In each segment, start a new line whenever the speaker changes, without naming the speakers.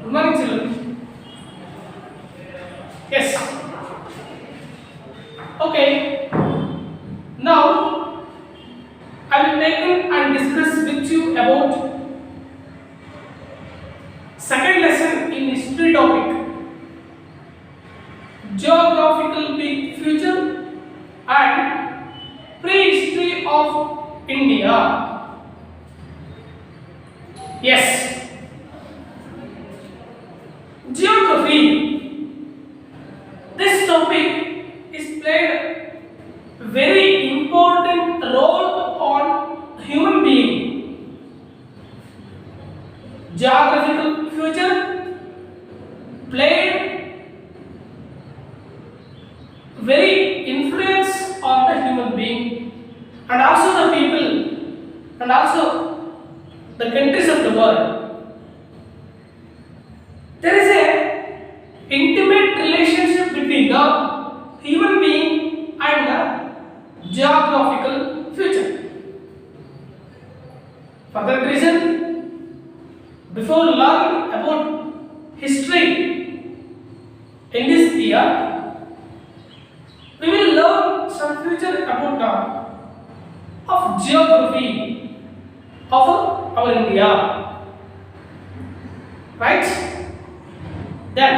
Good morning, children. Yes. Okay. Now I will take and discuss with you about second lesson in history topic, geographical future and prehistory of India. Yes. Geography. This topic is played very important role on human being. Geographical future played very influence on the human being and also the people and also the countries of the world. There is a intimate relationship between the human being and the geographical future. For that reason, before learning about history in this year, we will learn some future about of geography of our India. Right? Then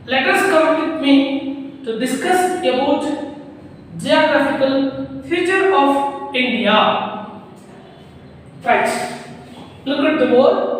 let us come with me to discuss about geographical feature of India. Right. Look at the board.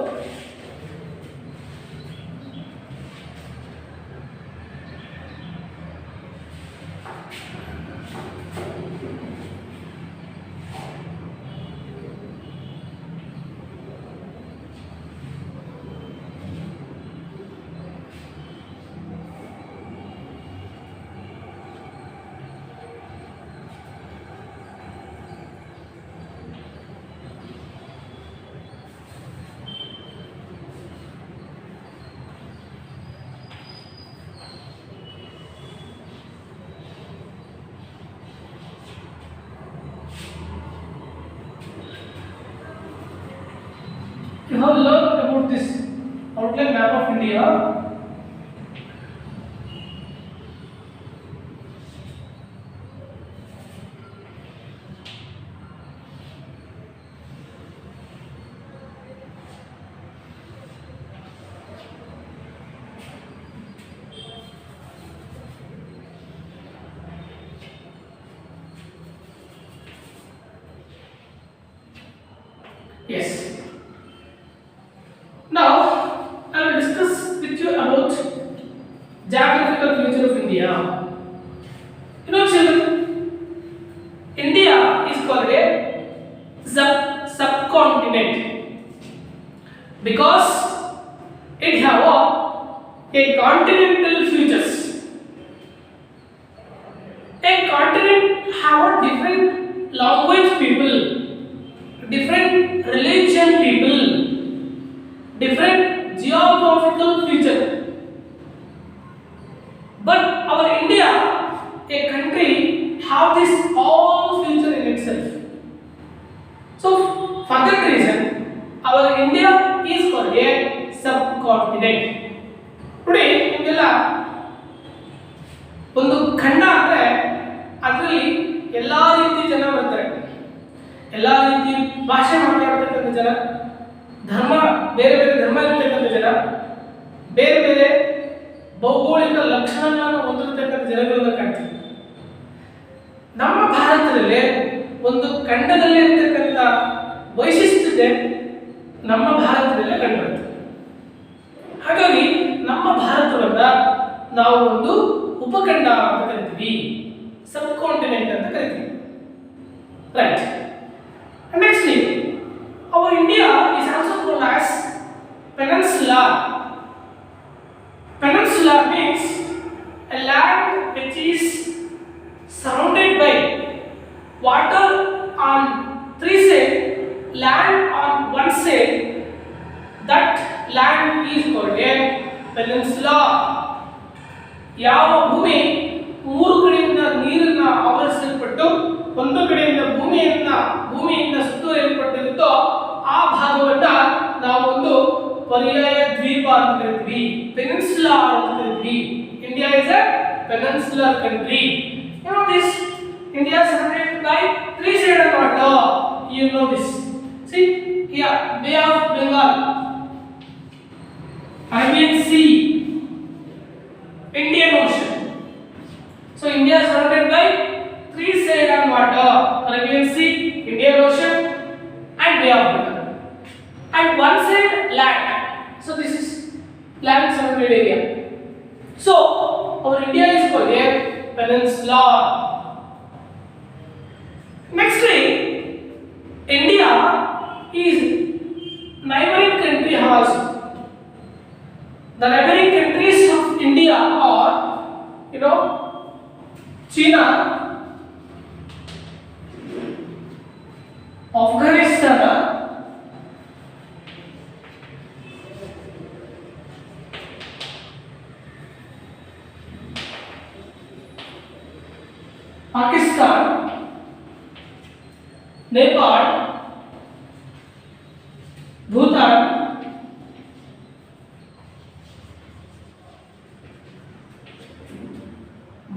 You have learned about this outline map of India. Yes. Now, I will discuss with you about geographical feature of India. You know, children, India is called a subcontinent because it have a continental features. A continent have a different language people, different religion people, different geographical feature. But our India, a country, have this all feature in itself. So for that reason, our India is called a subcontinent. Today, ನಿಮಗೆಲ್ಲ ಒಂದು ಖಂಡ ಅಂದ್ರೆ ಅದರಲ್ಲಿ ಎಲ್ಲಾ ರೀತಿ ಜನ ಬರ್ತಾರೆ, ಎಲ್ಲಾ ರೀತಿ ಭಾಷೆ ಮಾತಾಡ್ತಕ್ಕಂಥ ಜನ, ಧರ್ಮ ಬೇರೆ ಬೇರೆ ಧರ್ಮ ಇರತಕ್ಕಂಥ ಜನ, ಬೇರೆ ಬೇರೆ ಭೌಗೋಳಿಕ ಲಕ್ಷಣಗಳನ್ನು ಹೊಂದಿರತಕ್ಕಂಥ ಜನಗಳನ್ನು ಕಾಣ್ತೀವಿ. ನಮ್ಮ ಭಾರತದಲ್ಲಿ ಒಂದು ಖಂಡದಲ್ಲಿ ಇರತಕ್ಕಂಥ ವೈಶಿಷ್ಟ್ಯತೆ ನಮ್ಮ ಭಾರತದಲ್ಲೇ ಕಂಡುಬರುತ್ತೆ. ಹಾಗಾಗಿ ನಮ್ಮ ಭಾರತವನ್ನ ನಾವು ಒಂದು ಉಪಖಂಡ ಅಂತ ಕರಿತೀವಿ, ಸಬ್ ಕಾಂಟಿನೆಂಟ್ ಅಂತ ಕರಿತೀವಿ. Right. ನೆಕ್ಸ್ಟ್ಲಿ our India is also called as peninsula. Peninsula means a land which is surrounded by water on three sides, land on one side. That land is called a peninsula. ಯಾವ ಭೂಮಿ ಮೂರು ಕಡೆಯಿಂದ ನೀರನ್ನ ಆವರಿಸಲ್ಪಟ್ಟು ಒಂದು ಕಡೆಯಿಂದ ಭೂಮಿಯಿಂದ ಸುತ್ತುವರಿಯಲ್ಪಟ್ಟಿರುತ್ತೋ ಆ ಭಾಗವನ್ನ ನಾವು ಒಂದು ಪರ್ಯಾಯ ದ್ವೀಪ ಅಂತ ಕರಿತೀವಿ, peninsula ಅಂತ ಕರಿತೀವಿ. India is a peninsular country. You know this. India is surrounded by three-sided water. You know this. See here, Bay of Bengal, Arabian Sea, Indian Ocean. So India is surrounded by three-sided water: Arabian Sea, Indian Ocean, and Bay of Bengal. And one side land. So this is land surrounded area. So our India is called a peninsula. Nextly, India is neighboring country also. The neighboring countries of India are, you know, China, Afghanistan, Pakistan, Nepal, Bhutan,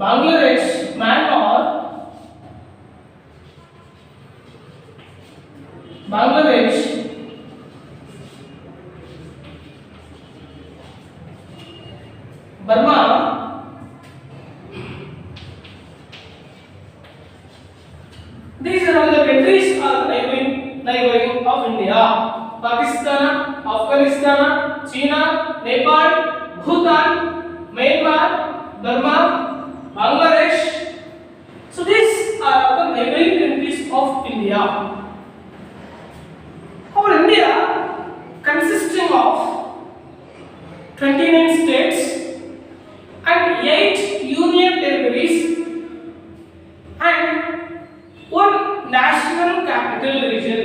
Bangladesh, Myanmar, Bangladesh, Burma, these are all the countries are neighboring of India. Pakistan, Afghanistan, China, Nepal, Bhutan, Myanmar, Burma, Bangladesh. So these are the neighboring countries of India. Our India consisting of 29 states and 8 union territories and one national capital region,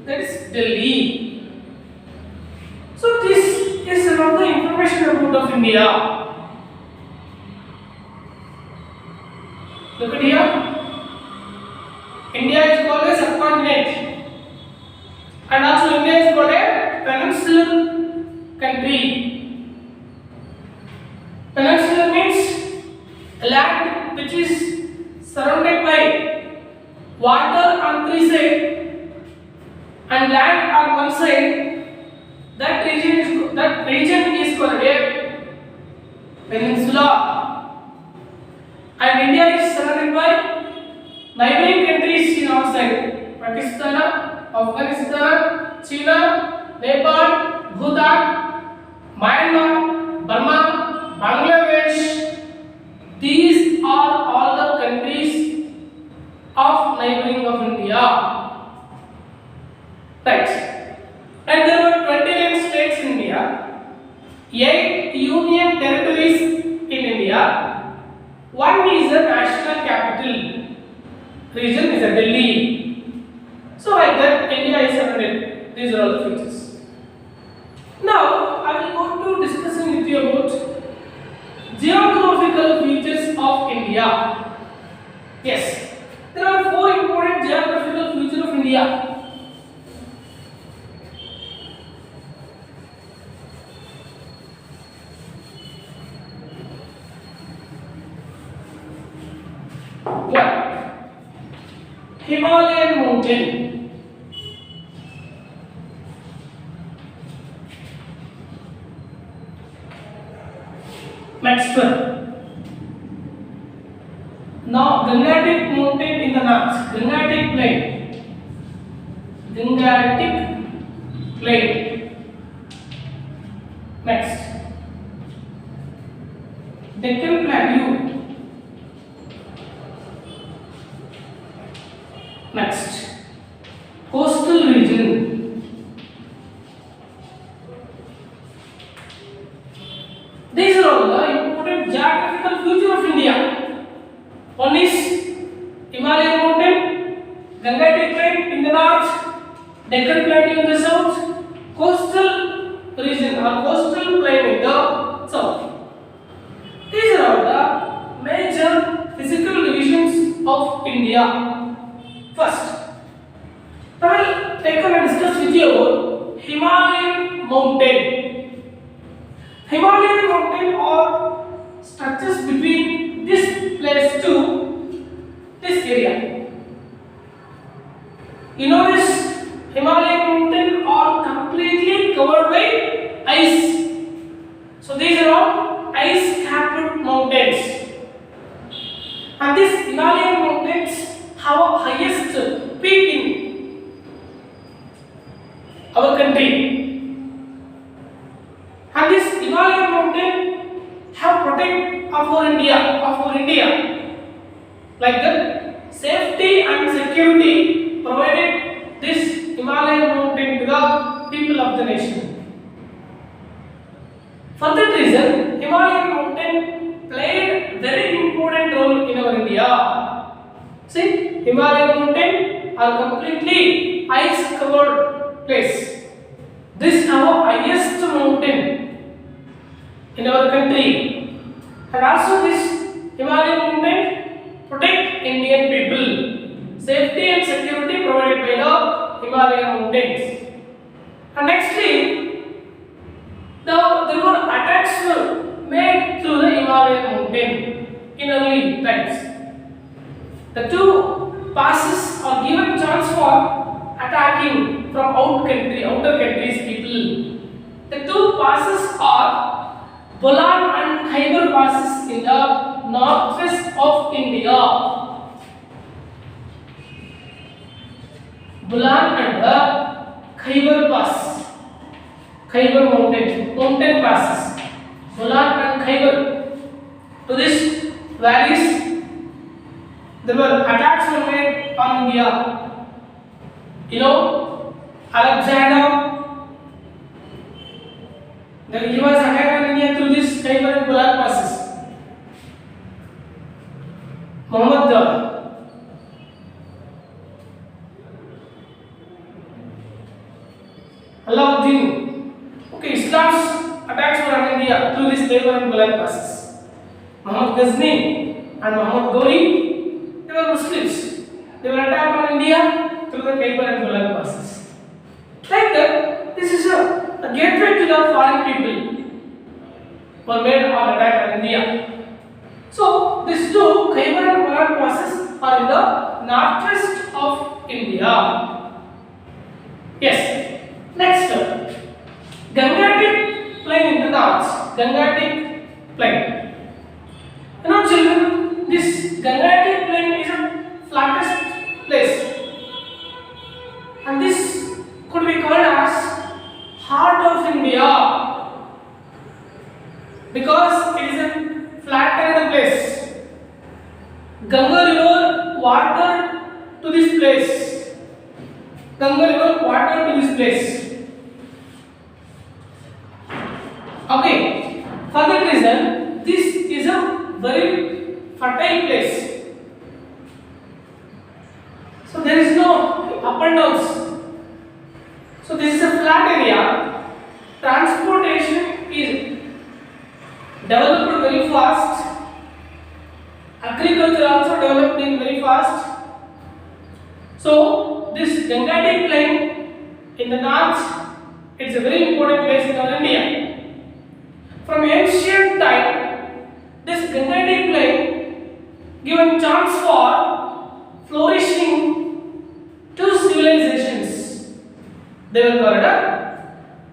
that is Delhi. So this is about the information about of India. Look at here. India is called a subcontinent, and also India is called a peninsular country. Peninsula means a land which is surrounded by water on three sides and land on one side. That region is called a peninsula. And India is surrounded by neighboring countries in outside: Pakistan, Afghanistan, China, Nepal, Bhutan, Myanmar, Burma, Bangladesh. These are all the countries of neighboring of India. Right. And there were 29 states in India, 8 union territories in India. One is the national capital region, is a Delhi. So like that, India is surrounded. These are all the features. Now I will go to discussing with you about geographical features of India. Yes, there are 4 important geographical features of India. One, Himalayan mountain. Next one, now Gangetic mountain in the north, Gangetic plain. Next, Deccan plateau. Next, coastal region. These are all the important geographical features of India. One is Himalayan mountain, Gangetic plain in the north, Deccan plateau in the south, coastal region or coastal plain in the south. These are all the major physical divisions of India. First, I will take and discuss with you about Himalayan mountain. Himalayan mountain or stretches between this place to this area. You know this Himalayan mountain are completely covered by ice. So these are all ice capped mountains. And these Himalayan mountains have a highest peak in our country. And this Himalayan mountain have protect of our India. Like the safety and security provided this Himalayan mountain to the people of the nation. For that reason, Himalayan mountain played very important role in our India. See, Himalayan mountain are completely ice covered place. This is our highest mountain in our country, and also this Himalayan mountain protect Indian people. Safety and security provided by the Himalayan mountains. And nextly, there were attacks made through the Himalayan mountain in early times. The two passes are given chance for attacking from outer countries people. The two passes are Bolan and Khyber passes in the northwest of India. Bolan and the Khyber pass, Khyber mountain passes, Bolan and Khyber. To this valleys, there were attacks were made on India. You know, Alexander, he was attacked on India through this Khyber and Bolan passes. Muhammad Alauddin. Okay, Islam's attacks were on India through this Khyber and Bolan passes. Muhammad Ghazni and Muhammad Ghori, they were Muslims. They were attacked on India through the Khyber and Bolan passes. Like that, this is a gateway to the foreign people who were made on attack on India. So these two Khyber and Bolan passes are in the northwest of India. Yes. Next, Gangetic plain in the north. Gangetic plain. You know, children, this Gangetic plain is a flattest place, and this could be called as heart of India because it is a flattened place. Ganga river water to this place. Ganga river water to this place. Okay, for that reason, this is a very fertile place. So there is no up and downs. So this is a flat area. Transportation is developed very fast. Agriculture also developed in very fast. So this Gangetic plain in the north, it's a very important place in our India. From ancient time, this Gangetic plain given chance for flourishing two civilizations. They were called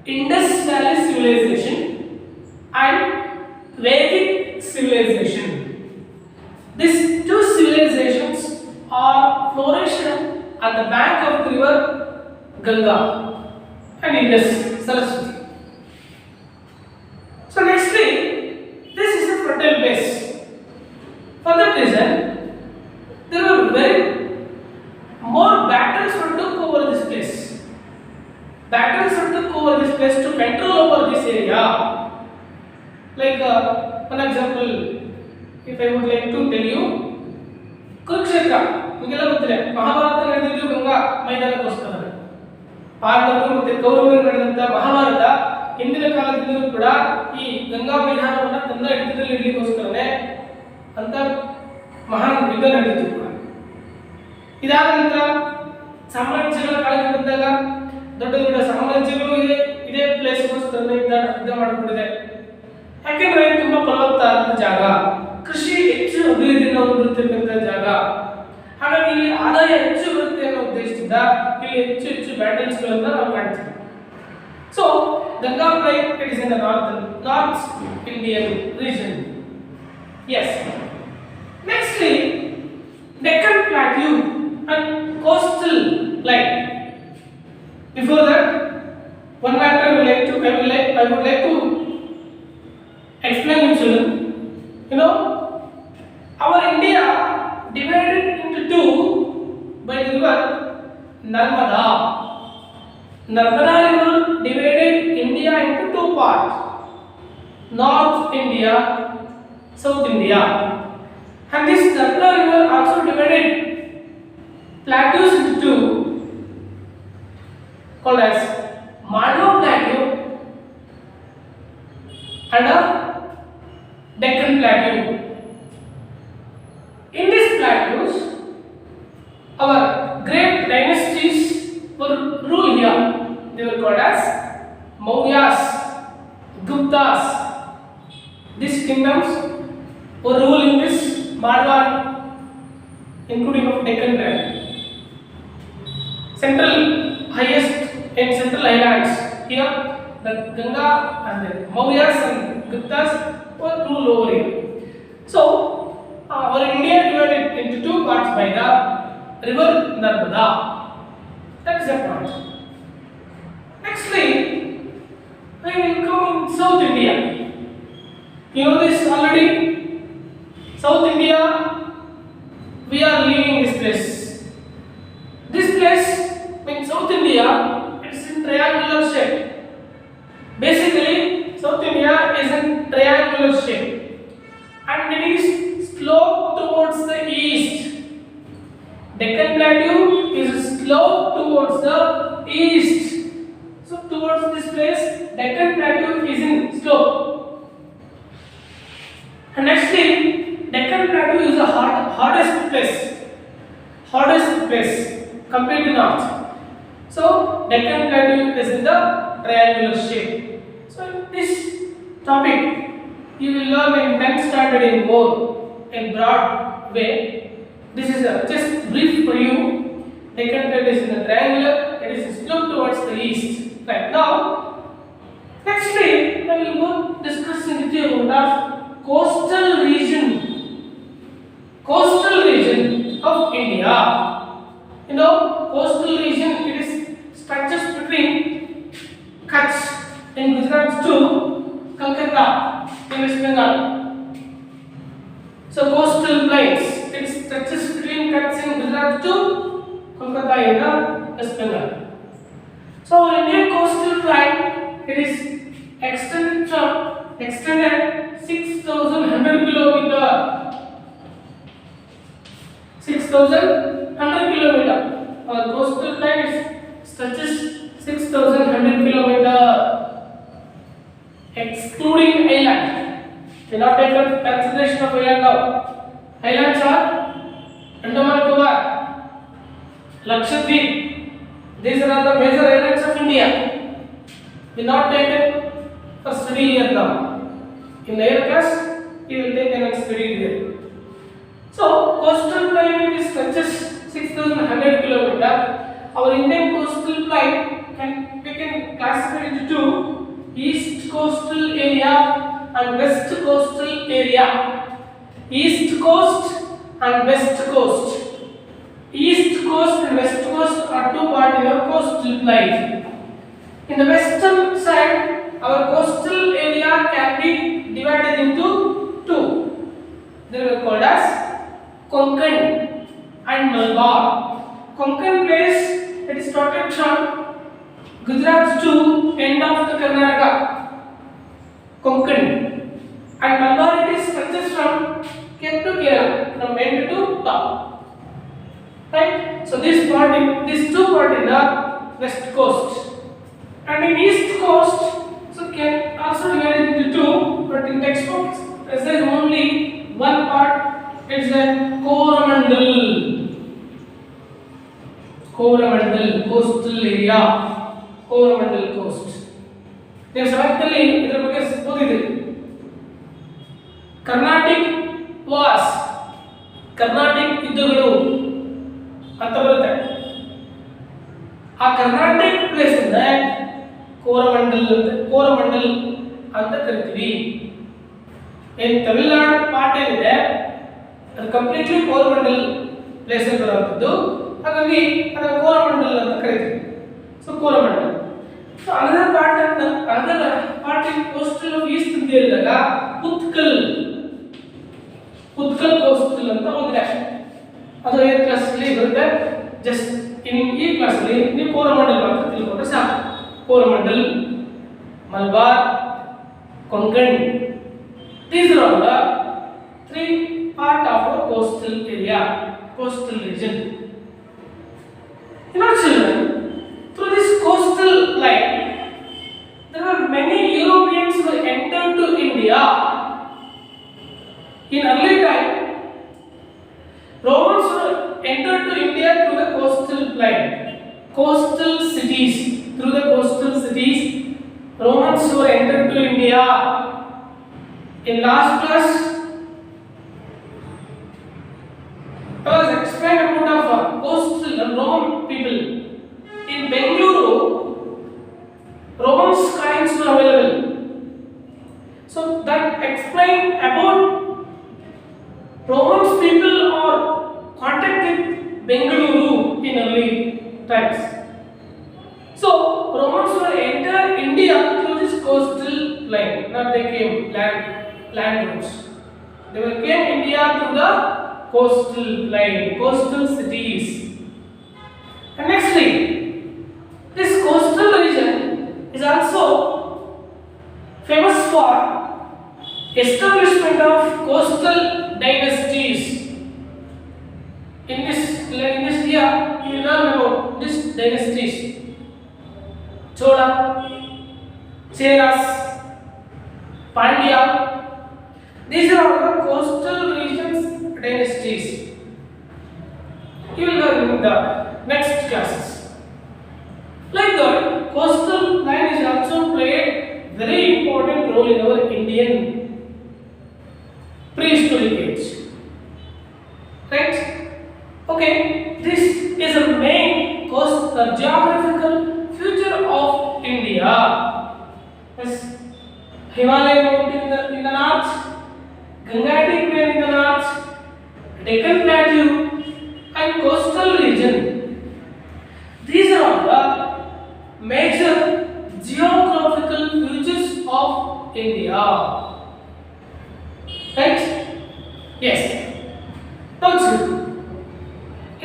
Indus Valley civilization and Vedic civilization. These two civilizations are flourished at the bank of the river Ganga and Indus Saraswati. So nextly, this is a fertile place. For that reason, there were very more battles were took over this place. Battles were took over this place to control over this area. Like one example, if I would like to tell you, Kurukshetra. ನಿಮಗೆಲ್ಲ ಗೊತ್ತಿದೆ ಮಹಾಭಾರತ ನಡೆದಿದ್ದು ಗಂಗಾ ಮೈದಾನಕ್ಕೋಸ್ಕರ. ಪಾಂಡವರು ಮತ್ತು ಕೌರವರು ನಡೆದಂತ ಮಹಾಭಾರತ ಹಿಂದಿನ ಕಾಲದಿಂದಲೂ ಕೂಡ ಈ ಗಂಗಾ ಮೈದಾನವನ್ನು ತನ್ನ ಹಿಡಿತದಲ್ಲಿ ಇಡಲಿಕ್ಕೋಸ್ಕರನೇ ಅಂತ ಮಹಾನ್ ಯುದ್ಧ ನಡೆದಿತ್ತು ಕೂಡ. ಇದಾದ ನಂತರ ಸಾಮ್ರಾಜ್ಯಗಳ ಕಾಲಕ್ಕೆ ಬಂದಾಗ ದೊಡ್ಡ ದೊಡ್ಡ ಸಾಮ್ರಾಜ್ಯಗಳು ಇದೇ ಪ್ಲೇಸ್ಗೋಸ್ಕರನೇ ಯುದ್ಧ ಮಾಡಿಕೊಂಡಿದೆ. ಯಾಕೆಂದ್ರೆ ತುಂಬಾ ಫಲವತ್ತಾದ ಜಾಗ, ಕೃಷಿ ಹೆಚ್ಚು ಅಭಿವೃದ್ಧಿಯನ್ನು ಹೊಂದಿರತಕ್ಕಂಥ ಜಾಗ, ಹಾಗಾಗಿ ಇಲ್ಲಿ ಆದಾಯ ಹೆಚ್ಚು ಬರುತ್ತೆ ಅನ್ನೋ ಉದ್ದೇಶದಿಂದ ಇಲ್ಲಿ ಹೆಚ್ಚು ಹೆಚ್ಚು ಬ್ಯಾಟಲ್ಸ್ ಗಳನ್ನ ನಾವು ಕಾಣ್ತೀವಿ. So Ganga plain it is in the north Indian region. Yes. Nextly, Deccan Plateau and coastal line. Before that, one matter I would like to explain you children. You know, our India divided into two by the river Narmada. Narmada river divided India into two parts: North India, South India. And this Narmada river also divided plateaus into two, called as Malwa Plateau and a Deccan Plateau. In these plateaus, our great dynasties were ruled here. They were called as Mauryas, Guptas. These kingdoms were ruled in this Malwa, including of Deccan Plateau. Central highlands here, the Ganga and the Mauryas and Guptas were ruled over here. So our India divided into two parts by the river Narmada. That is the point. Nextly, we will come in South India. You know this already. South India, we are leaving this place. This place in South India, it is in triangular shape. Basically, South India is in triangular shape, and it is sloped towards the east. Deccan Plateau is sloped towards the east. So towards this place, Deccan Plateau is in slope. And nextly, Deccan Plateau is the hardest place compared to north. So Deccan Plateau is in the triangular shape. So this topic you will learn in 10th standard in more in broad way. This is just brief for you. Deccan Plateau is in the triangular. It is sloped towards the east. Right now, nextly I will go discussing with you about coastal region of India. You know, coastal region, it is stretches between Kutch in Gujarat to Kolkata in West Bengal. So coastal plains, it stretches between Kutch in Gujarat to Kolkata in the West Bengal. So our Indian coastal plain, it is extended 6,100 kilometer. 6,100 kilometer. Our coastal plain stretches 6,100 kilometer, excluding island. We not take consideration of island now. Islands are Andaman Nicobar, Lakshadweep. These are the major islands of India. We not taken for study here now. In the air class, you will take an study here. So coastal plain it stretches 6,100 kilometer. Our Indian coastal plain we can classify into two: east coastal area and west coastal area. East coast and west coast. East coast and west coast are two parts in our coastal plain. In the western side, our coastal area can be divided into two. They are called as Konkan and Malabar. Konkan place, it is started from Gujarat to end of the Karnataka. Konkan. And Malabar, it is stretches from Cape to Kerala, from end to top. Right? So these two part in the west coast. And in east coast, so can also divided into two, but in textbooks there is only one part. It's a Coromandel coastal area. Coromandel coast. ನೀವು seventh ಅಲ್ಲಿ ಇದರ ಬಗ್ಗೆ ಓದಿದ್ರಿ. Carnatic was, Carnatic ಯುದ್ಧಗಳು ಅಂತ ಬರುತ್ತೆ. ಆ Carnatic place ಇಂದ ಕೋರಮಂಡಲ್ ಅಂತ ಕರಿತೀವಿ. ಏನ್ ತಮಿಳುನಾಡು ಪಾರ್ಟ್ ಏನಿದೆ ಅದು ಕಂಪ್ಲೀಟ್ಲಿ ಕೋರಮಂಡಲ್ ಪ್ಲೇಸ್ ಅಲ್ಲಿ ಬರುವಂಥದ್ದು. ಹಾಗಾಗಿ ಅದನ್ನು ಕೋರಮಂಡಲ್ ಅಂತ ಕರಿತೀವಿ. So Coromandel. So another part in coastal of east ಅಂತ ಹೇಳಿದಾಗ ಉತ್ಕಲ್ ಕೋಸ್ಟಲ್ ಅಂತ ಒಂದಿದೆ. ಅದು 8th ಕ್ಲಾಸ್ ಅಲ್ಲಿ ಬರುತ್ತೆ. ಜಸ್ಟ್ ಈ ಕ್ಲಾಸ್ ಅಲ್ಲಿ ನೀವು ಕೋರಮಂಡಲ್ ಅಂತ ತಿಳ್ಕೊಂಡ್ರೆ ಸಾಕು. Coromandel, Malabar, Konkan, these are all the 3 part of a coastal area, coastal region. You know children, through this coastal line there were many Europeans who entered to India. In early time Romans entered to India through the coastal line, coastal cities. Through the coastal cities Romans were entered to India. In last class I was explaining about coastal Roman people. In Bengaluru Roman coins were available. So that explain about Romans people are contacted Bengaluru in early times. So Romans were enter India through this coastal line. Not they came land routes. They were came India through the coastal line, coastal cities. And nextly, this coastal region is also famous for establishment of coastal dynasties. In this year, you learn about these dynasties: Chola, Cheras, Pandya. These are all the coastal regions dynasties. You will learn in the next classes. Like that, coastal line is also played very important role in our Indian prehistoric age. Right? Okay, this is a main geographical feature of India. Yes, Himalayan mountain in the north, Gangetic plain in the north, Deccan Plateau, and coastal region. These are all the major geographical features of India. Right? Yes. Now,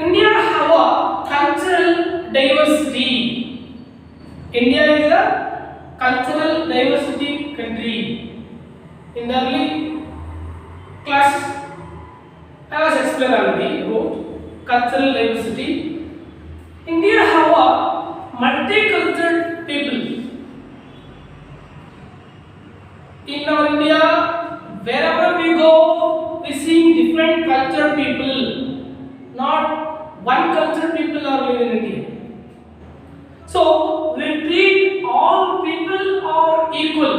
India have a cultural diversity. India is a cultural diversity country. In the early class, I was explaining already about cultural diversity. India have a multicultural people. In our India, wherever we go, we see different cultured people. Not one cultured people are living in India. So we treat all people are equal.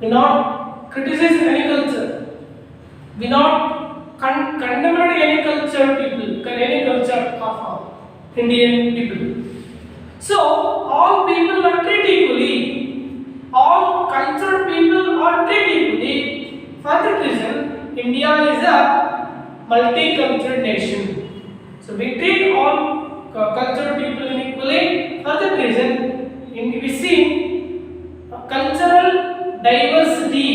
We not criticize any culture. We not condemn any culture people, any culture of Indian people. So all people are treated equally. All cultured people are treated equally. For that reason, India is a multicultural nation. So we treat all cultured people equally. For that reason, we see cultural diversity.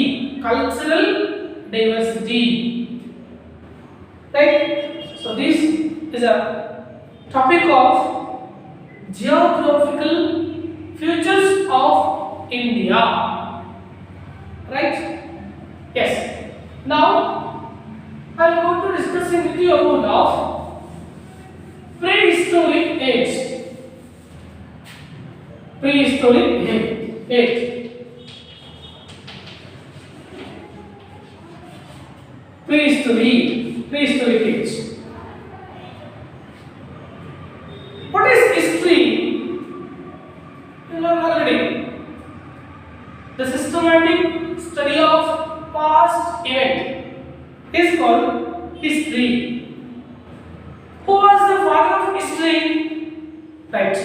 Cultural diversity. Right? So this is a topic of geographical features of India. Right? Yes. Now I am going to discussing with you about prehistoric age. Prehistoric age. Prehistoric age. What is history? You know already. The systematic study of past event is called history. Who was the father of history? Right,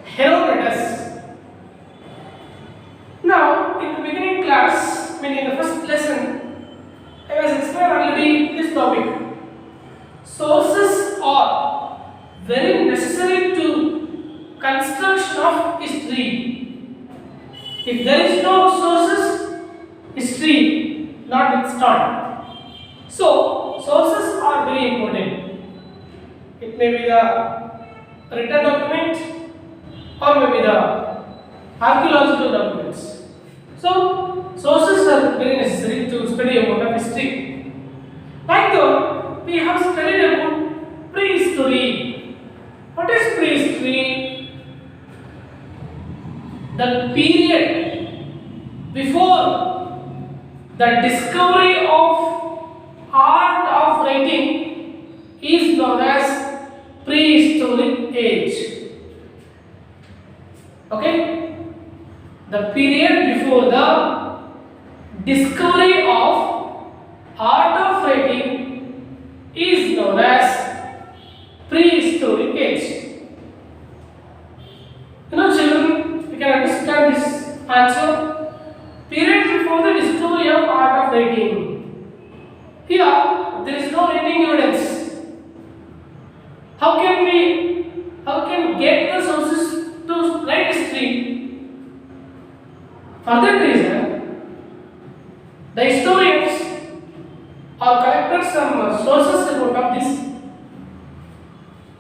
Herodotus. Now, in the beginning class, in the first lesson, I was explaining already this topic. Sources are very necessary to construction of history. If there is no sources, history not will start. So, sources are very important. It may be the written document or maybe the archaeological documents. So, sources are very necessary to study about history. Like though, we have studied about prehistory. What is prehistory? The period before the discovery of art of writing is known as prehistoric age. Okay? The period before the discovery of art of writing is known as prehistoric age. You know, children, you can understand this answer. Period before the discovery of art of writing. Here, there is no writing evidence. How can we get the sources to write history? For that reason, the historians have collected some sources about this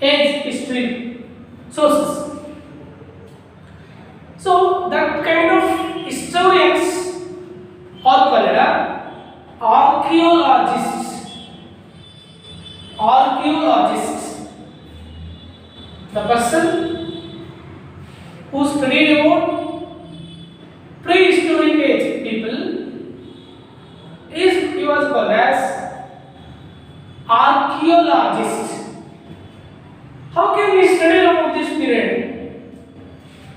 age history sources. So that kind of historians are called archaeologists. Archaeologists. The person who studied about prehistoric age people he was called as archaeologist. How can we study about this period?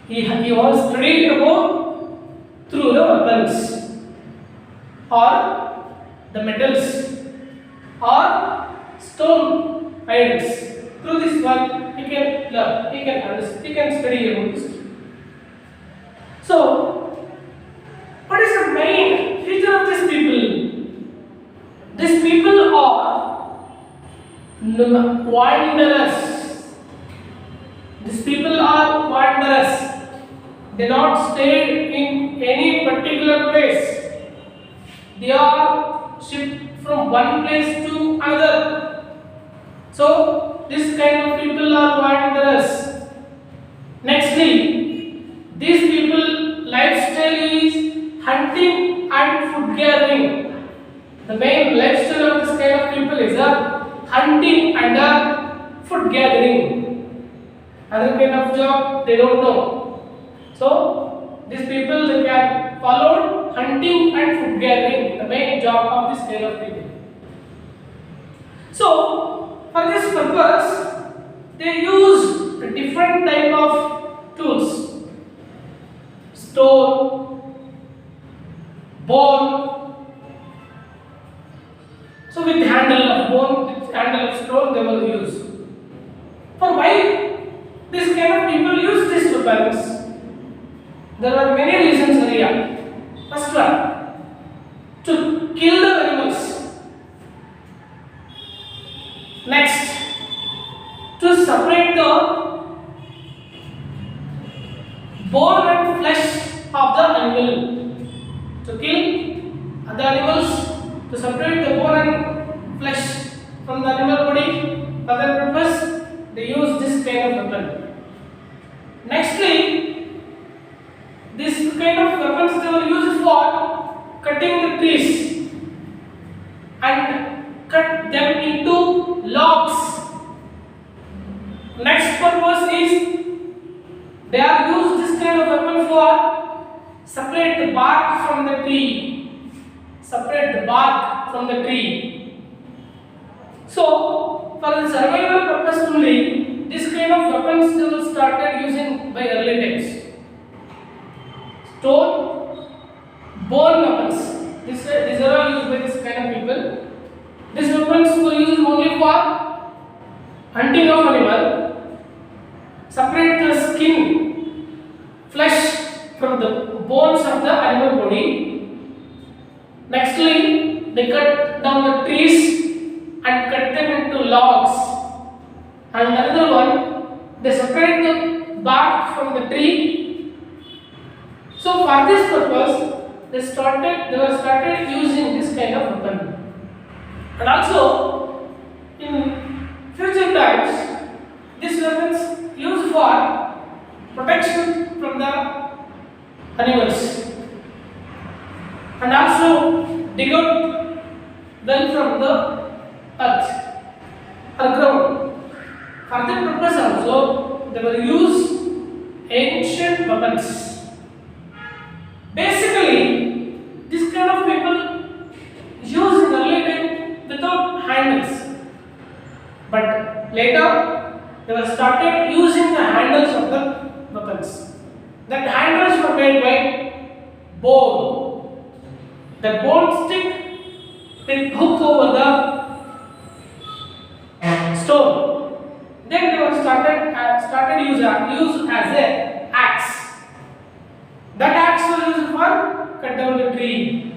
He was studied about through the weapons or the metals or stone idols. Through this one, he can learn, he can understand, he can study about this. So, what is the main feature of these people? These people are wanderers. These people are wanderers. They not stay in any particular place. They are shipped from one place to another. So, this kind of people are wanderers. Nextly, these people lifestyle is hunting and food gathering. The main lifestyle of this kind of people is hunting and food gathering. Other kind of job they don't know. So these people they can follow hunting and food gathering, the main job of this kind of people. So for this purpose, they use a different type of tools: stone, bone. So with handle of bone, with handle of stone, they will use. For why this kind of people use these weapons? There are many reasons here. First one, to kill the animals. Next, to separate the bone and flesh of the animal. To kill the animals, to separate the bone and flesh from the animal body. For that purpose, they use this kind of weapon. Nextly, this kind of weapons they will use for cutting the trees and cut them into logs. Next purpose is they are used this kind of weapon for separate the bark from the tree. Separate the bark from the tree. So for the survival purpose only, this kind of weapons they will started using by early times. Stone, bone weapons. these are all used by this kind of people. These weapons were used only for hunting of animal, separate the skin, flesh from the bones of the animal body. Nextly, they cut down the trees and cut them into logs. And another one, they separate the bark from the tree. So for this purpose, they were started using this kind of weapon. And also, in future times, these weapons used for protection from the animals, and also dig out well from the earth or ground. For that purpose also, they were used ancient weapons. Basically, this kind of people used in the early time without handles, but later they were started using the handles of the weapons. That handles were made by bone. The bone stick with hook over the stone. Then they were started used as a axe. That axe was used for cut down the tree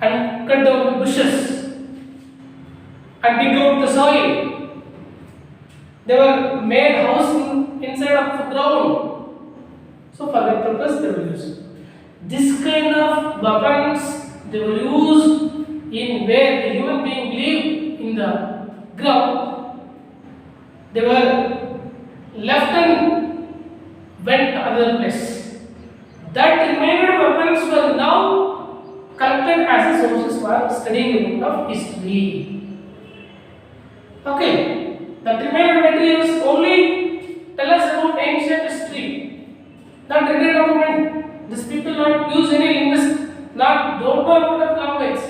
and cut down the bushes and dig out the soil. They were made house inside of the ground. So for that purpose they were used. This kind of weapons they were used in where the human being lived in the ground. They were left and went to other place. That remaining weapons were now collected as a sources for studying about of history. Okay, that remaining materials only tell us about ancient history. That written document. These people not use any linguist, don't know about the language.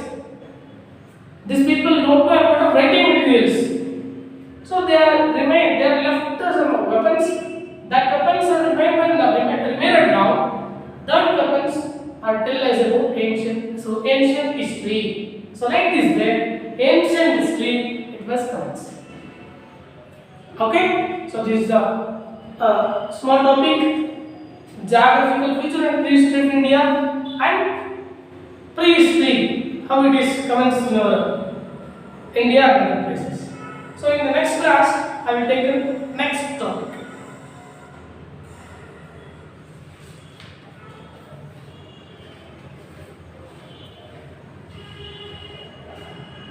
These people don't know about the writing materials. So they are left some weapons. That weapons are remained now. That weapons are tell us about ancient history. So like this way, ancient history it was comes. Okay, so this is the small topic, geographical feature and prehistory of India and prehistory, how it is comes in our India and other places. So in the next class, I will take the next topic.